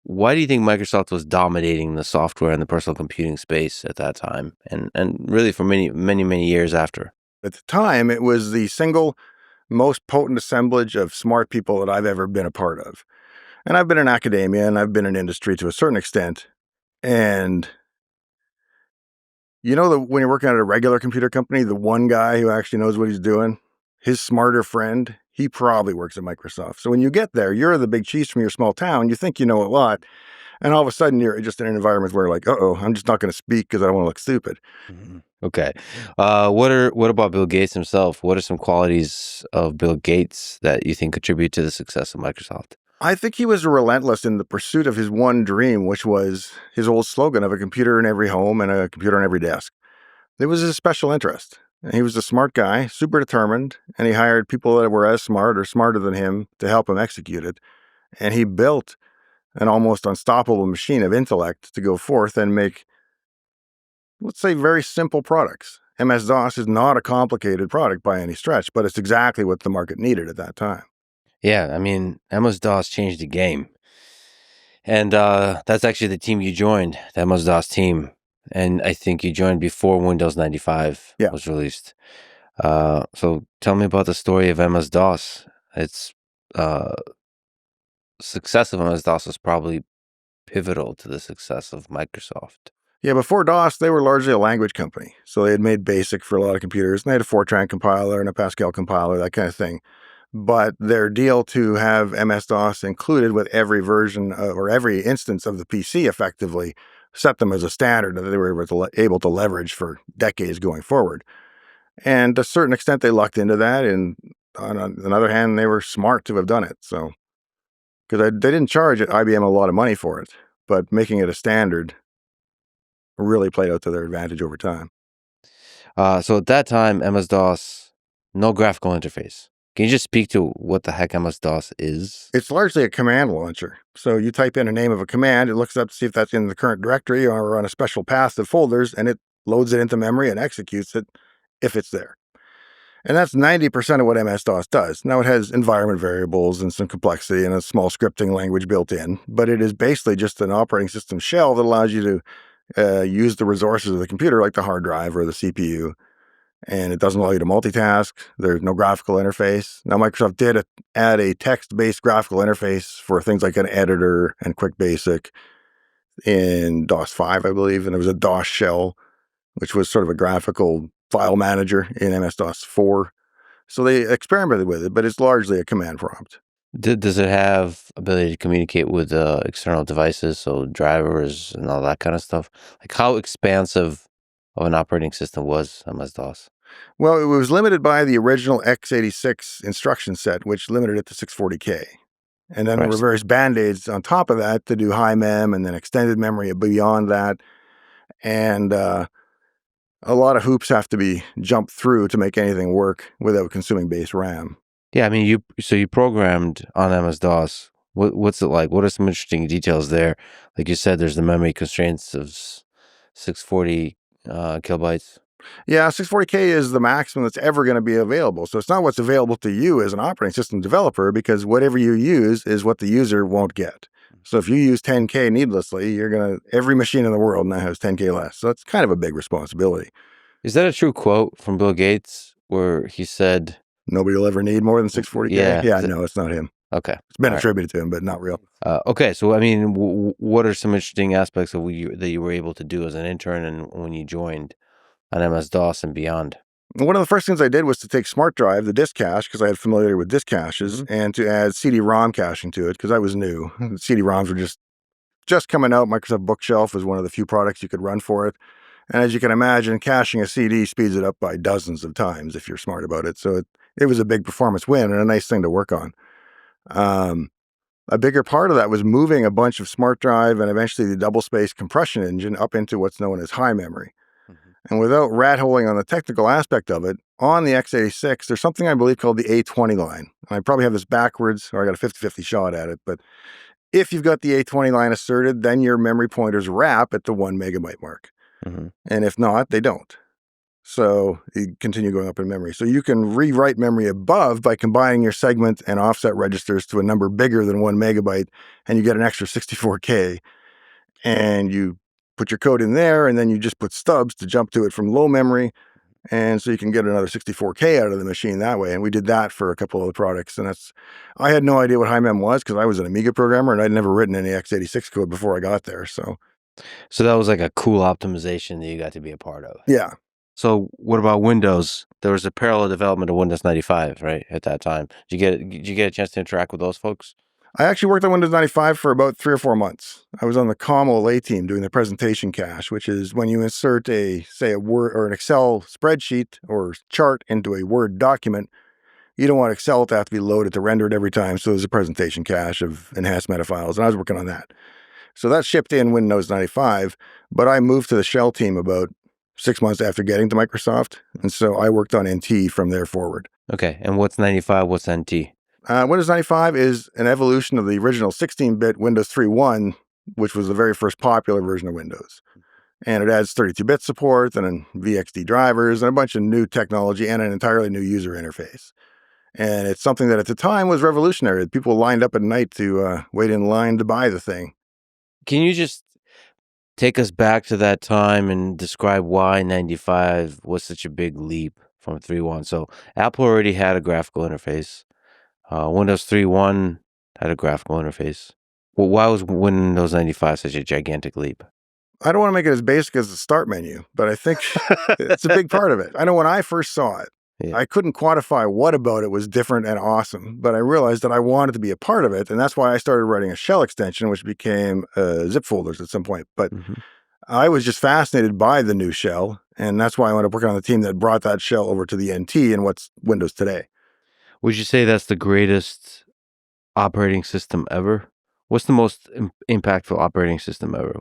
why do you think Microsoft was dominating the software and the personal computing space at that time, and really for many years after? At the time, it was the single most potent assemblage of smart people that I've ever been a part of. And I've been in academia and I've been in industry to a certain extent. And when you're working at a regular computer company, the one guy who actually knows what he's doing, his smarter friend, he probably works at Microsoft. So when you get there, you're the big cheese from your small town. You think you know a lot. And all of a sudden, you're just in an environment where, like, I'm just not going to speak because I don't want to look stupid. Okay. What about Bill Gates himself? What are some qualities of Bill Gates that you think contribute to the success of Microsoft? I think he was relentless in the pursuit of his one dream, which was his old slogan of a computer in every home and a computer on every desk. It was his special interest. And he was a smart guy, super determined, and he hired people that were as smart or smarter than him to help him execute it. And he built an almost unstoppable machine of intellect to go forth and make, let's say, very simple products. MS-DOS is not a complicated product by any stretch, but it's exactly what the market needed at that time. Yeah, I mean, MS-DOS changed the game. And that's actually the team you joined, the MS-DOS team. And I think you joined before Windows 95 was released. So tell me about the story of MS-DOS. Its success of MS-DOS was probably pivotal to the success of Microsoft. Yeah, before DOS, they were largely a language company. So they had made BASIC for a lot of computers, and they had a Fortran compiler and a Pascal compiler, that kind of thing. But their deal to have MS-DOS included with every version or every instance of the PC effectively set them as a standard that they were able to leverage for decades going forward. And to a certain extent, they lucked into that. And on the other hand, they were smart to have done it. So, because they didn't charge IBM a lot of money for it, but making it a standard really played out to their advantage over time. So at that time, MS-DOS, no graphical interface. Can you just speak to what the heck MS-DOS is? It's largely a command launcher. So you type in a name of a command, it looks up to see if that's in the current directory or on a special path of folders, and it loads it into memory and executes it if it's there. And that's 90% of what MS-DOS does. Now, it has environment variables and some complexity and a small scripting language built in, but it is basically just an operating system shell that allows you to use the resources of the computer, like the hard drive or the CPU, and it doesn't allow you to multitask. There's no graphical interface. Now, Microsoft did add a text-based graphical interface for things like an editor and Quick Basic in DOS 5, I believe, and there was a DOS shell, which was sort of a graphical file manager in MS-DOS 4. So they experimented with it, but it's largely a command prompt. Does it have ability to communicate with external devices, so drivers and all that kind of stuff? Like, how expansive of an operating system was MS-DOS? Well, it was limited by the original x86 instruction set, which limited it to 640K. And then there were various band-aids on top of that to do high mem and then extended memory beyond that. And a lot of hoops have to be jumped through to make anything work without consuming base RAM. Yeah, I mean, you programmed on MS-DOS. What's it like? What are some interesting details there? Like you said, there's the memory constraints of 640 kilobytes. Yeah, 640K is the maximum that's ever going to be available. So it's not what's available to you as an operating system developer, because whatever you use is what the user won't get. So if you use 10K needlessly, every machine in the world now has 10K less. So it's kind of a big responsibility. Is that a true quote from Bill Gates where he said, nobody will ever need more than 640K? Yeah, no, it's not him. Okay. It's been attributed to him, but not real. Okay, so I mean, what are some interesting aspects of that you were able to do as an intern and when you joined on MS-DOS and beyond? One of the first things I did was to take Smart Drive, the disk cache, because I had familiarity with disk caches, and to add CD-ROM caching to it, because I was new. CD-ROMs were just coming out. Microsoft Bookshelf was one of the few products you could run for it. And as you can imagine, caching a CD speeds it up by dozens of times if you're smart about it. So it was a big performance win and a nice thing to work on. A bigger part of that was moving a bunch of Smart Drive and eventually the double-space compression engine up into what's known as high memory. And without rat-holing on the technical aspect of it, on the x86, there's something I believe called the A20 line. And I probably have this backwards, or I got a 50-50 shot at it. But if you've got the A20 line asserted, then your memory pointers wrap at the 1 megabyte mark. And if not, they don't. So you continue going up in memory. So you can rewrite memory above by combining your segment and offset registers to a number bigger than 1 megabyte, and you get an extra 64K. And you put your code in there, and then you just put stubs to jump to it from low memory. And so you can get another 64K out of the machine that way. And we did that for a couple of the products. And I had no idea what high mem was because I was an Amiga programmer and I'd never written any x86 code before I got there. So that was like a cool optimization that you got to be a part of. Yeah. So what about Windows? There was a parallel development of Windows 95, right, at that time. Did you get a chance to interact with those folks? I actually worked on Windows 95 for about 3 or 4 months. I was on the COM-OLA team doing the presentation cache, which is when you insert a Word or an Excel spreadsheet or chart into a Word document. You don't want Excel to have to be loaded to render it every time. So there's a presentation cache of enhanced meta files, and I was working on that. So that shipped in Windows 95, but I moved to the Shell team about 6 months after getting to Microsoft. And so I worked on NT from there forward. Okay. And what's 95? What's NT? Windows 95 is an evolution of the original 16-bit Windows 3.1, which was the very first popular version of Windows. And it adds 32-bit support and VXD drivers and a bunch of new technology and an entirely new user interface. And it's something that at the time was revolutionary. People lined up at night to wait in line to buy the thing. Can you just take us back to that time and describe why 95 was such a big leap from 3.1? So Apple already had a graphical interface. Windows 3.1 had a graphical interface. Well, why was Windows 95 such a gigantic leap? I don't want to make it as basic as the start menu, but I think it's a big part of it. I know when I first saw it, I couldn't quantify what about it was different and awesome, but I realized that I wanted to be a part of it, and that's why I started writing a shell extension, which became zip folders at some point. But I was just fascinated by the new shell, and that's why I ended up working on the team that brought that shell over to the NT and what's Windows today. Would you say that's the greatest operating system ever? What's the most impactful operating system ever?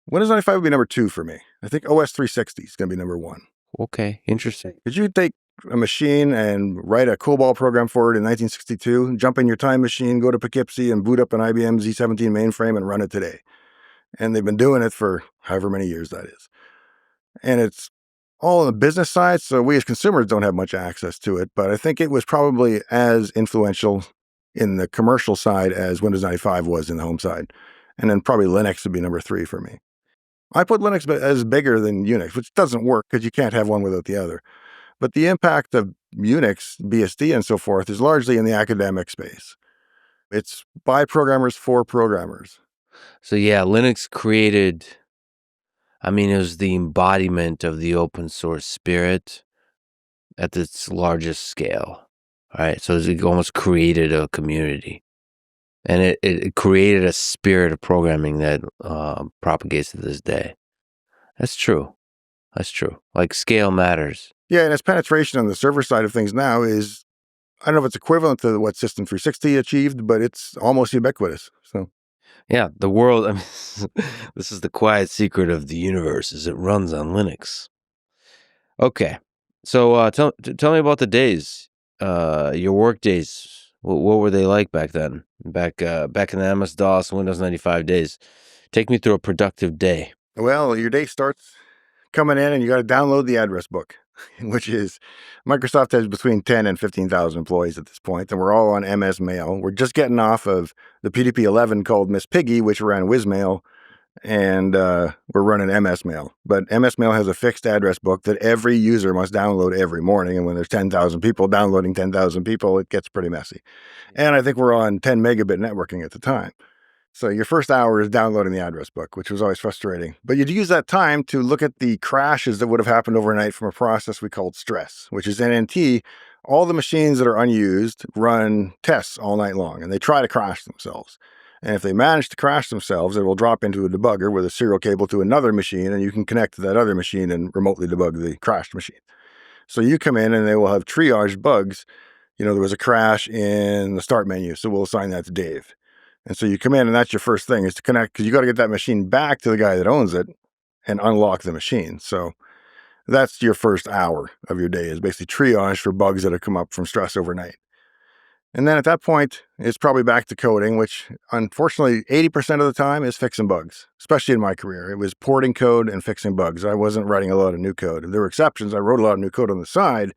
Windows 95 would be number 2 for me. I think OS 360 is going to be number 1. Okay, interesting. Could you take a machine and write a COBOL program for it in 1962, jump in your time machine, go to Poughkeepsie and boot up an IBM Z17 mainframe and run it today? And they've been doing it for however many years that is. And it's all on the business side, so we as consumers don't have much access to it, but I think it was probably as influential in the commercial side as Windows 95 was in the home side. And then probably Linux would be number 3 for me. I put Linux as bigger than Unix, which doesn't work because you can't have one without the other. But the impact of Unix, BSD, and so forth is largely in the academic space. It's by programmers for programmers. So yeah, Linux created, it was the embodiment of the open source spirit at its largest scale, right? So it almost created a community. And it created a spirit of programming that propagates to this day. That's true. Like scale matters. Yeah, and its penetration on the server side of things now is, I don't know if it's equivalent to what System 360 achieved, but it's almost ubiquitous. So, yeah, the world, this is the quiet secret of the universe, is it runs on Linux. Okay, so tell me about the days, your work days. What were they like back then? Back in the MS-DOS, Windows 95 days. Take me through a productive day. Well, your day starts coming in and you got to download the address book, which is, Microsoft has between 10 and 15,000 employees at this point, and we're all on MS Mail. We're just getting off of the PDP-11 called Miss Piggy, which ran Whizmail, and we're running MS Mail. But MS Mail has a fixed address book that every user must download every morning, and when there's 10,000 people downloading 10,000 people, it gets pretty messy. And I think we're on 10 megabit networking at the time. So your first hour is downloading the address book, which was always frustrating. But you'd use that time to look at the crashes that would have happened overnight from a process we called stress, which is in NT. All the machines that are unused run tests all night long, and they try to crash themselves. And if they manage to crash themselves, it will drop into a debugger with a serial cable to another machine, and you can connect to that other machine and remotely debug the crashed machine. So you come in and they will have triaged bugs. There was a crash in the start menu, so we'll assign that to Dave. And so you come in and that's your first thing is to connect, because you got to get that machine back to the guy that owns it and unlock the machine. So that's your first hour of your day is basically triage for bugs that have come up from stress overnight. And then at that point, it's probably back to coding, which unfortunately 80% of the time is fixing bugs, especially in my career. It was porting code and fixing bugs. I wasn't writing a lot of new code. If there were exceptions, I wrote a lot of new code on the side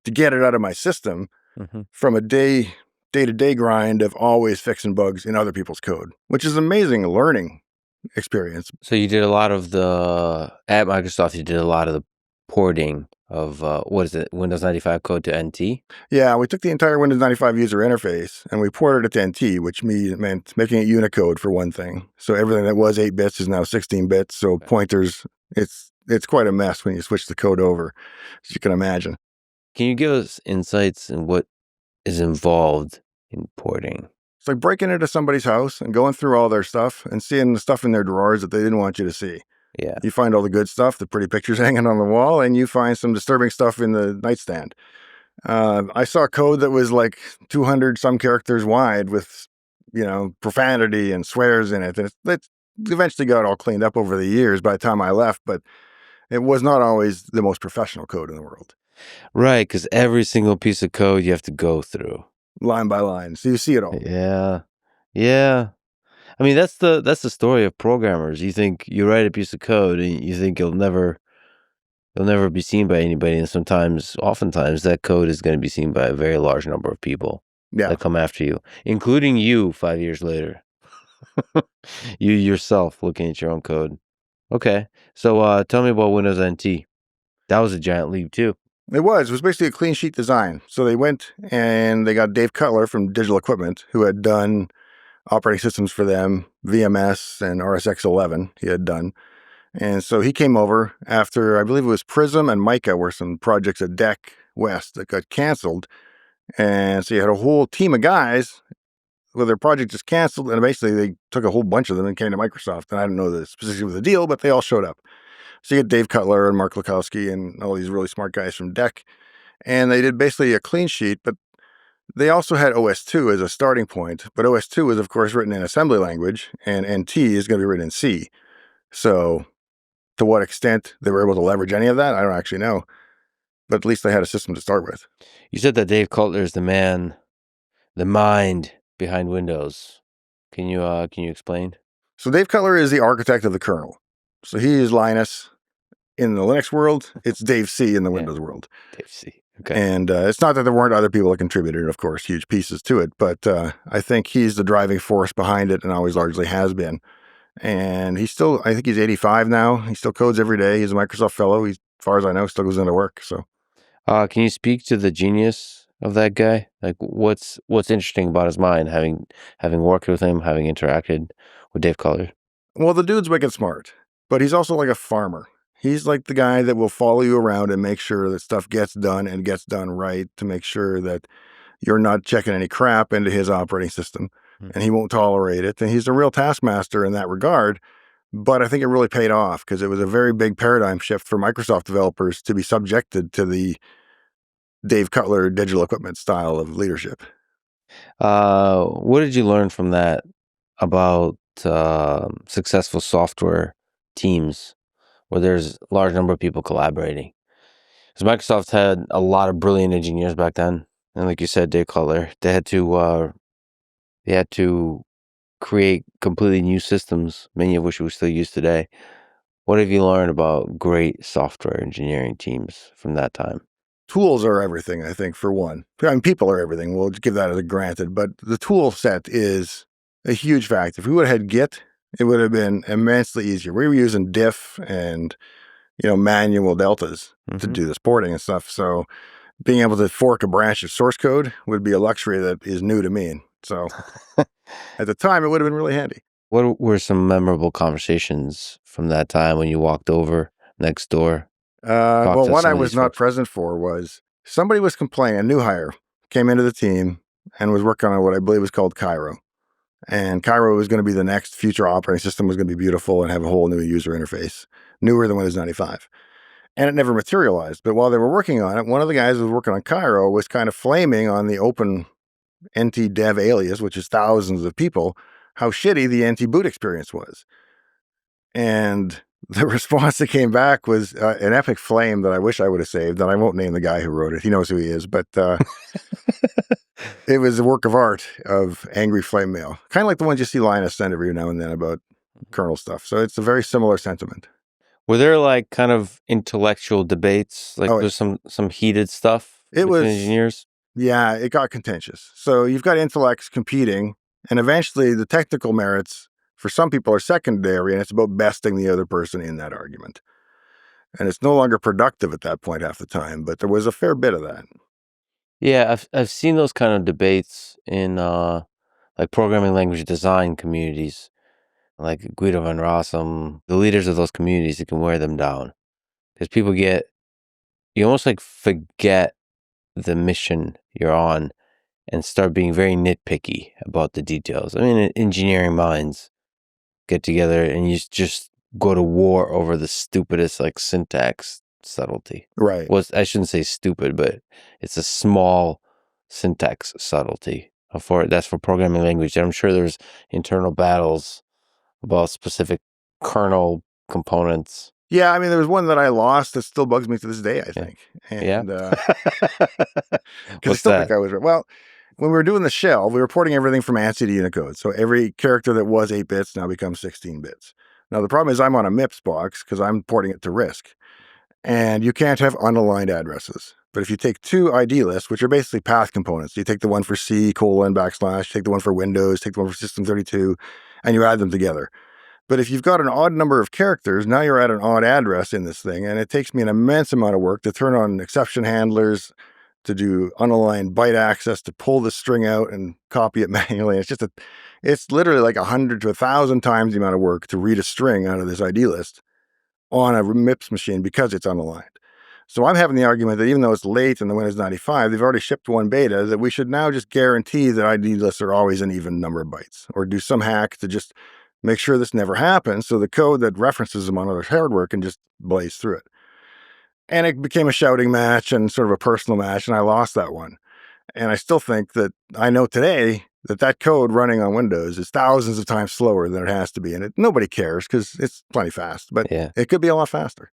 to get it out of my system from a day-to-day grind of always fixing bugs in other people's code, which is an amazing learning experience. So you did a lot of at Microsoft, you did a lot of the porting of, Windows 95 code to NT? Yeah, we took the entire Windows 95 user interface and we ported it to NT, which meant making it Unicode for one thing. So everything that was 8 bits is now 16 bits. So pointers, it's quite a mess when you switch the code over, as you can imagine. Can you give us insights in what is involved in porting? It's like breaking into somebody's house and going through all their stuff and seeing the stuff in their drawers that they didn't want you to see. Yeah. You find all the good stuff, the pretty pictures hanging on the wall, and you find some disturbing stuff in the nightstand. I saw code that was like 200 some characters wide with, profanity and swears in it. And it eventually got all cleaned up over the years by the time I left, but it was not always the most professional code in the world. Right, because every single piece of code you have to go through. Line by line. So you see it all. Yeah. Yeah. I mean, that's the story of programmers. You think you write a piece of code and you think you'll never be seen by anybody. And oftentimes that code is going to be seen by a very large number of people that come after you, including you 5 years later. You yourself looking at your own code. Okay. So tell me about Windows NT. That was a giant leap too. It was basically a clean sheet design. So they went and they got Dave Cutler from Digital Equipment, who had done operating systems for them, VMS and RSX 11 he had done. And so he came over after, I believe it was Prism and Mica were some projects at DEC West that got canceled. And so you had a whole team of guys with their project just canceled. And basically they took a whole bunch of them and came to Microsoft. And I don't know the specifics of the deal, but they all showed up. So you get Dave Cutler and Mark Lukowski and all these really smart guys from DEC. And they did basically a clean sheet, but they also had OS2 as a starting point. But OS2 is, of course, written in assembly language, and NT is going to be written in C. So to what extent they were able to leverage any of that, I don't actually know. But at least they had a system to start with. You said that Dave Cutler is the mind behind Windows. Can you explain? So Dave Cutler is the architect of the kernel. So he is Linus in the Linux world. It's Dave C in the Windows world. Dave C. Okay. And it's not that there weren't other people that contributed, of course, huge pieces to it, but I think he's the driving force behind it and always largely has been. And I think he's 85 now. He still codes every day. He's a Microsoft fellow. He, as far as I know, still goes into work. So, can you speak to the genius of that guy? Like, what's interesting about his mind, having worked with him, having interacted with Dave Cutler? Well, the dude's wicked smart, but he's also like a farmer. He's like the guy that will follow you around and make sure that stuff gets done and gets done right, to make sure that you're not checking any crap into his operating system. And he won't tolerate it. And he's a real taskmaster in that regard. But I think it really paid off because it was a very big paradigm shift for Microsoft developers to be subjected to the Dave Cutler Digital Equipment style of leadership. What did you learn from that about successful software teams where there's a large number of people collaborating? Because Microsoft had a lot of brilliant engineers back then. And like you said, Dave Cutler, they had to create completely new systems, many of which we still use today. What have you learned about great software engineering teams from that time? Tools are everything, I think, for one. I mean, people are everything. We'll give that as a granted. But the tool set is a huge factor. If we would have had Git, it would have been immensely easier. We were using diff and, manual deltas to do this porting and stuff. So being able to fork a branch of source code would be a luxury that is new to me. So at the time, it would have been really handy. What were some memorable conversations from that time when you walked over next door? Well, one I was not present for was somebody was complaining, a new hire came into the team and was working on what I believe was called Cairo. And Cairo was going to be the next future operating system, was going to be beautiful and have a whole new user interface, newer than Windows 95. And it never materialized. But while they were working on it, one of the guys who was working on Cairo was kind of flaming on the open NT dev alias, which is thousands of people, how shitty the NT boot experience was. And the response that came back was an epic flame that I wish I would have saved, and I won't name the guy who wrote it. He knows who he is, but it was a work of art of angry flame mail, kind of like the ones you see Linus send every now and then about kernel stuff. So it's a very similar sentiment. Were there like kind of intellectual debates? Like there's some heated stuff between engineers? Yeah, it got contentious. So you've got intellects competing, and eventually the technical merits for some people are secondary, and it's about besting the other person in that argument. And it's no longer productive at that point half the time, but there was a fair bit of that. Yeah, I've seen those kind of debates in like programming language design communities, like Guido van Rossum, the leaders of those communities that can wear them down. Because people you almost like forget the mission you're on and start being very nitpicky about the details. I mean, engineering minds get together and you just go to war over the stupidest like syntax subtlety. Right. Well, I shouldn't say stupid, but it's a small syntax subtlety. That's for programming language. And I'm sure there's internal battles about specific kernel components. Yeah, I mean, there was one that I lost that still bugs me to this day, I think. And, because I still think I was right. Well, when we were doing the shell, we were porting everything from ANSI to Unicode. So every character that was 8 bits now becomes 16 bits. Now, the problem is I'm on a MIPS box because I'm porting it to RISC. And you can't have unaligned addresses. But if you take two ID lists, which are basically path components, you take the one for C, colon, backslash, take the one for Windows, take the one for System32, and you add them together. But if you've got an odd number of characters, now you're at an odd address in this thing, and it takes me an immense amount of work to turn on exception handlers, to do unaligned byte access, to pull the string out and copy it manually. It's literally like 100 to 1,000 times the amount of work to read a string out of this ID list on a MIPS machine because it's unaligned. So I'm having the argument that even though it's late in the Windows 95, they've already shipped one beta, that we should now just guarantee that ID lists are always an even number of bytes, or do some hack to just make sure this never happens so the code that references them on other hardware can just blaze through it. And it became a shouting match and sort of a personal match, and I lost that one. And I still think that I know today that code running on Windows is thousands of times slower than it has to be. And nobody cares because it's plenty fast, but it could be a lot faster.